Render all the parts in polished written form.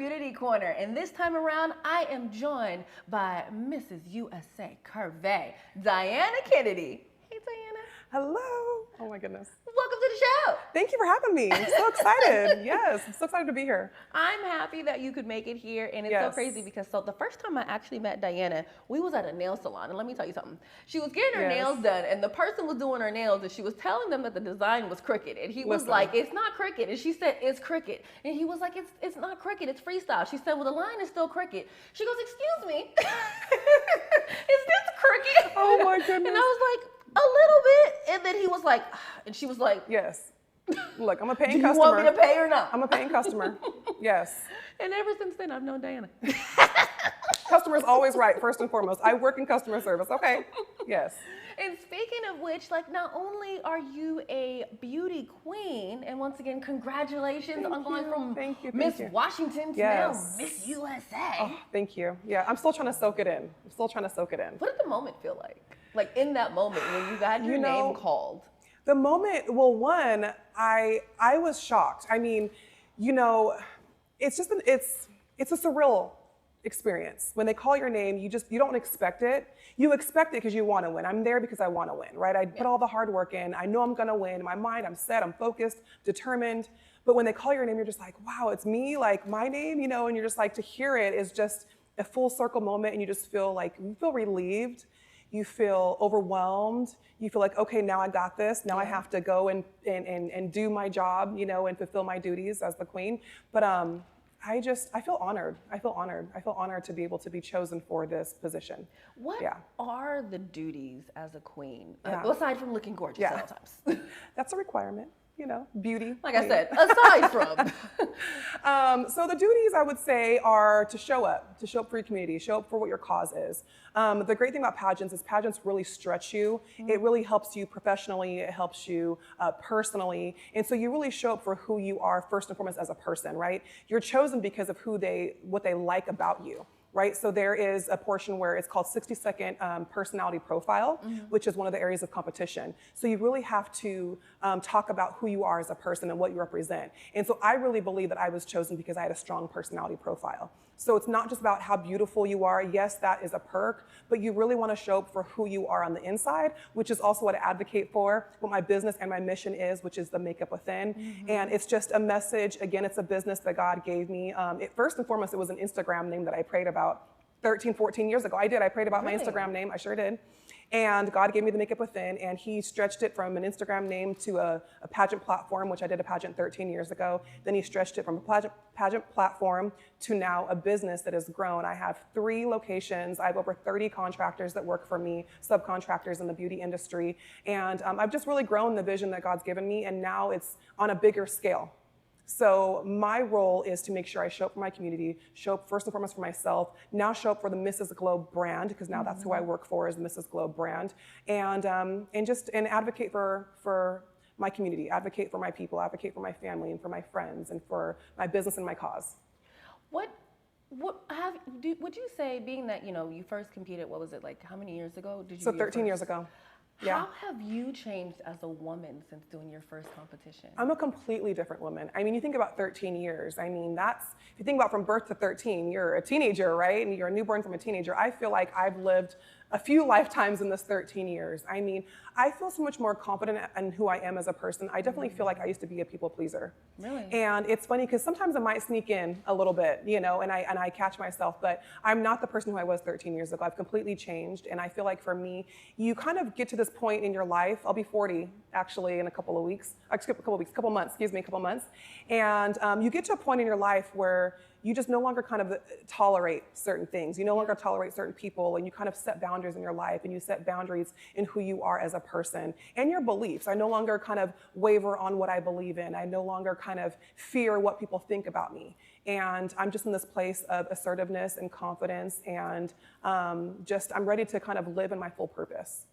Beauty Corner, and this time around, I am joined by Mrs. USA Curvy, Dianna Kennedy. Hey, Dianna. Hello. Oh my goodness. Welcome to the show. Thank you for having me. I'm so excited. Yes, I'm so excited to be here. I'm happy that you could make it here, and it's so crazy because the first time I actually met Dianna, we was at a nail salon, and let me tell you something. She was getting her nails done, and the person was doing her nails, and she was telling them that the design was crooked, and he was like, "It's not crooked," and she said, "It's crooked," and he was like, "It's not crooked, it's freestyle." She said, "Well, the line is still crooked." She goes, "Excuse me, is this crooked?" Oh my goodness. And I was like, "A little bit," and then he was like, and she was like, "Yes. Look, I'm a paying customer. Do customer. you want me to pay or not?" I'm a paying customer. Yes. And ever since then, I've known Dianna. Customer's always right, first and foremost. I work in customer service. Okay. Yes. And speaking of which, like, not only are you a beauty queen, and once again, congratulations on going from Miss Washington to now Miss USA. Oh, thank you. Yeah, I'm still trying to soak it in. What did the moment feel like? Like, in that moment when you got your name called? The moment, well, one, I was shocked. I mean, you know, it's just it's a surreal experience. When they call your name, you don't expect it. You expect it because you want to win. I'm there because I want to win, right? I put all the hard work in. I know I'm going to win. In my mind, I'm set, I'm focused, determined. But when they call your name, you're just like, wow, it's me, like my name, you know, and you're just like, to hear it is just a full circle moment, and you just feel like, you feel relieved. You feel overwhelmed. You feel like, okay, now I got this. Now I have to go and do my job, you know, and fulfill my duties as the queen. But I feel honored. I feel honored to be able to be chosen for this position. What are the duties as a queen, aside from looking gorgeous at all times? That's a requirement. You know, beauty. Like I said, aside from. So the duties, I would say, are to show up for your community, show up for what your cause is. The great thing about pageants is pageants really stretch you. It really helps you professionally. It helps you personally. And so you really show up for who you are first and foremost as a person, right? You're chosen because of what they like about you. Right, so there is a portion where it's called 60-second personality profile, which is one of the areas of competition. So you really have to talk about who you are as a person and what you represent. And so I really believe that I was chosen because I had a strong personality profile. So it's not just about how beautiful you are. Yes, that is a perk, but you really want to show up for who you are on the inside, which is also what I advocate for, what my business and my mission is, which is the Makeup Within. And it's just a message. Again, it's a business that God gave me. First and foremost, it was an Instagram name that I prayed about 13, 14 years ago. I prayed about my Instagram name. I sure did. And God gave me the Makeup Within, and he stretched it from an Instagram name to a pageant platform, which I did a pageant 13 years ago. Then he stretched it from a pageant platform to now a business that has grown. I have 3 locations. I have over 30 contractors that work for me, subcontractors in the beauty industry. And I've just really grown the vision that God's given me, and now it's on a bigger scale. So my role is to make sure I show up for my community, show up first and foremost for myself, now show up for the Mrs. Globe brand, because now that's who I work for, is the Mrs. Globe brand, and advocate for my community, advocate for my people, advocate for my family and for my friends and for my business and my cause. Would you say, being that, you know, you first competed, what was it, like how many years ago did you? So 13 years ago. How have you changed as a woman since doing your first competition? I'm a completely different woman. I mean, you think about 13 years. I mean, if you think about from birth to 13, you're a teenager, right? And you're a newborn from a teenager. I feel like I've lived a few lifetimes in this 13 years. I mean, I feel so much more confident in who I am as a person. I definitely feel like I used to be a people pleaser. Really? And it's funny because sometimes it might sneak in a little bit, you know, and I catch myself, but I'm not the person who I was 13 years ago. I've completely changed. And I feel like for me, you kind of get to this point in your life. I'll be 40 actually in a couple months. And you get to a point in your life where you just no longer kind of tolerate certain things. You no longer tolerate certain people, and you kind of set boundaries in your life, and you set boundaries in who you are as a person and your beliefs. I no longer kind of waver on what I believe in. I no longer kind of fear what people think about me. And I'm just in this place of assertiveness and confidence, and I'm ready to kind of live in my full purpose.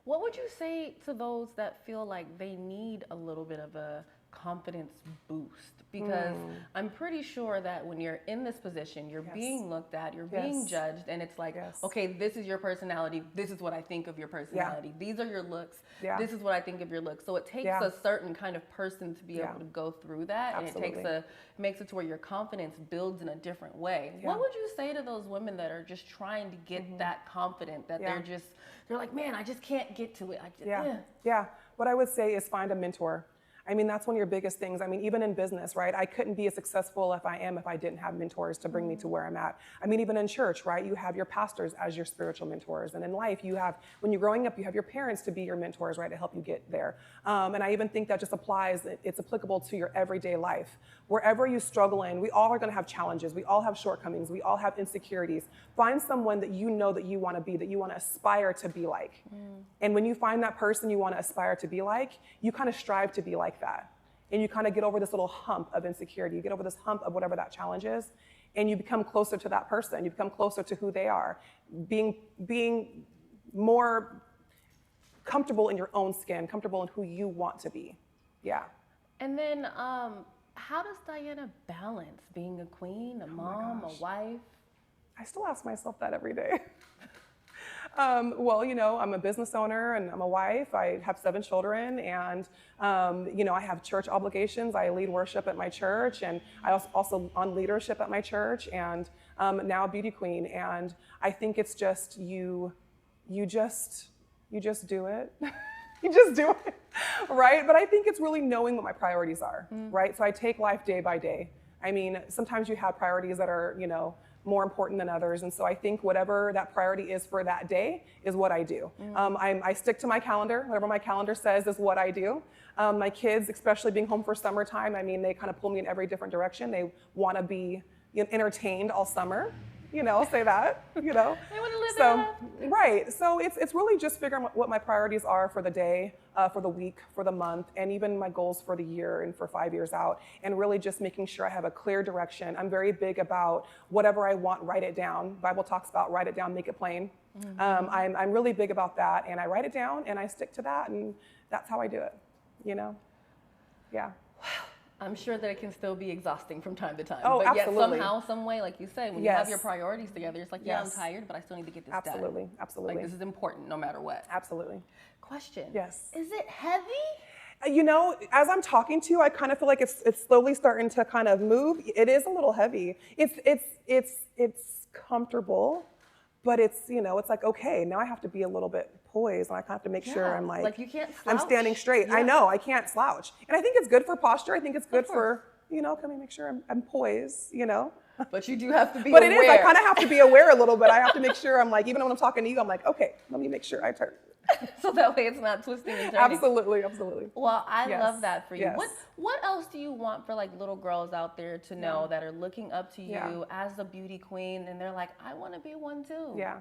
What would you say to those that feel like they need a little bit of a confidence boost? Because I'm pretty sure that when you're in this position, you're being looked at, you're being judged, and it's like, okay, this is your personality. This is what I think of your personality. These are your looks. This is what I think of your looks. So it takes a certain kind of person to be able to go through that, and it makes it to where your confidence builds in a different way. What would you say to those women that are just trying to get that confident, that they're like, man, I just can't get to it. What I would say is find a mentor. I mean, that's one of your biggest things. I mean, even in business, right? I couldn't be as successful if I didn't have mentors to bring me to where I'm at. I mean, even in church, right? You have your pastors as your spiritual mentors. And in life, you have, when you're growing up, you have your parents to be your mentors, right? To help you get there. And I even think that just applies, it's applicable to your everyday life. Wherever you struggle in, we all are gonna have challenges. We all have shortcomings. We all have insecurities. Find someone that you know that you wanna be, that you wanna aspire to be like. And when you find that person you wanna aspire to be like, you kind of strive to be like that. And you kind of get over this little hump of insecurity. You get over this hump of whatever that challenge is, and you become closer to that person. You become closer to who they are, being more comfortable in your own skin, comfortable in who you want to be. Yeah. And then how does Dianna balance being a queen, a mom, a wife? I still ask myself that every day. Well, you know, I'm a business owner and I'm a wife. I have 7 children, and you know, I have church obligations. I lead worship at my church, and I also on leadership at my church, and now a beauty queen. And I think it's just you just do it. You just do it, right? But I think it's really knowing what my priorities are, right? So I take life day by day. I mean, sometimes you have priorities that are, you know, more important than others. And so I think whatever that priority is for that day is what I do. I stick to my calendar. Whatever my calendar says is what I do. My kids, especially being home for summertime, I mean, they kind of pull me in every different direction. They want to be, you know, entertained all summer. You know, say that, you know. They want to live their life. Right. So it's really just figuring out what my priorities are for the day, for the week, for the month, and even my goals for the year and for 5 years out, and really just making sure I have a clear direction. I'm very big about whatever I want, write it down. Bible talks about write it down, make it plain. I'm really big about that, and I write it down and I stick to that, and that's how I do it, you know? Yeah. I'm sure that it can still be exhausting from time to time. Oh, but absolutely. Yet somehow, some way, like you say, when you have your priorities together, it's like, yeah, I'm tired, but I still need to get this done. Absolutely. Like, this is important no matter what. Absolutely. Question. Yes. Is it heavy? You know, as I'm talking to you, I kind of feel like it's slowly starting to kind of move. It is a little heavy. It's comfortable, but it's, you know, it's like, okay, now I have to be a little bit poised, and I kind of have to make sure I'm like you can't slouch. I'm standing straight. I know, I can't slouch. And I think it's good for posture. I think it's good for, you know, can we make sure I'm poised, you know? But you do have to be But aware. it is, I kind of have to be aware a little bit. I have to make sure I'm like, even when I'm talking to you, I'm like, okay, let me make sure I turn. So that way it's not twisting and turning. Absolutely. Well, I love that for you. Yes. What else do you want for like little girls out there to know that are looking up to you as a beauty queen, and they're like, I want to be one too? Yeah.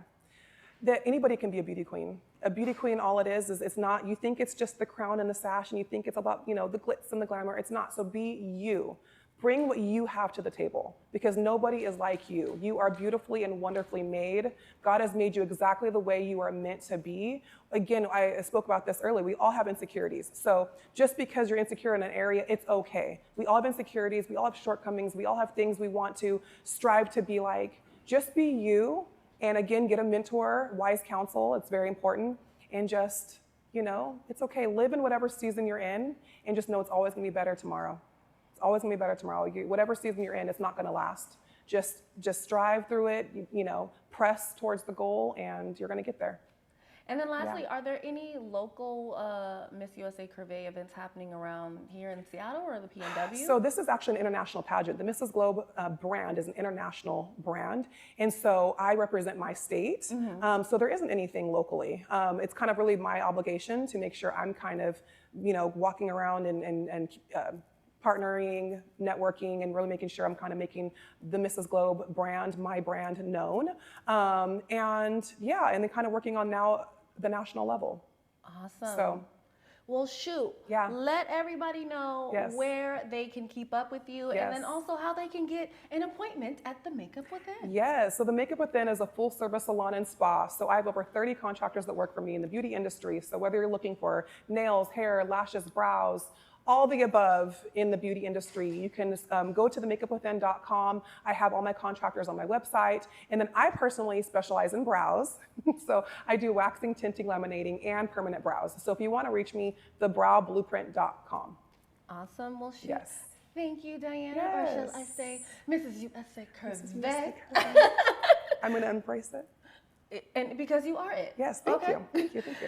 That anybody can be a beauty queen. A beauty queen, all it is it's not, you think it's just the crown and the sash, and you think it's about, you know, the glitz and the glamour. It's not. So be you. Bring what you have to the table, because nobody is like you. You are beautifully and wonderfully made. God has made you exactly the way you are meant to be. Again, I spoke about this earlier. We all have insecurities. So just because you're insecure in an area, it's okay. We all have insecurities. We all have shortcomings. We all have things we want to strive to be like. Just be you. And again, get a mentor, wise counsel. It's very important. And just, you know, it's okay. Live in whatever season you're in, and just know it's always going to be better tomorrow. It's always going to be better tomorrow. Whatever season you're in, it's not going to last. Just strive through it, you know, press towards the goal, and you're going to get there. And then lastly, are there any local Miss USA Curvey events happening around here in Seattle or the PNW? So this is actually an international pageant. The Mrs. Globe brand is an international brand. And so I represent my state. So there isn't anything locally. It's kind of really my obligation to make sure I'm kind of, you know, walking around and partnering, networking, and really making sure I'm kind of making the Mrs. Globe brand, my brand, known. And then kind of working on now the national level. Awesome. So, well, shoot. Yeah. Let everybody know where they can keep up with you, and then also how they can get an appointment at the Makeup Within. Yes. So the Makeup Within is a full-service salon and spa. So I have over 30 contractors that work for me in the beauty industry. So whether you're looking for nails, hair, lashes, brows, all the above in the beauty industry. You can go to themakeupwithin.com. I have all my contractors on my website. And then I personally specialize in brows. So I do waxing, tinting, laminating, and permanent brows. So if you want to reach me, thebrowblueprint.com. Awesome. Well, shoot. Yes. Thank you, Dianna. Yes. Or shall I say Mrs. USA Curvet? I'm going to embrace it. And because you are it. Yes, thank Okay. you. Thank you. Thank you.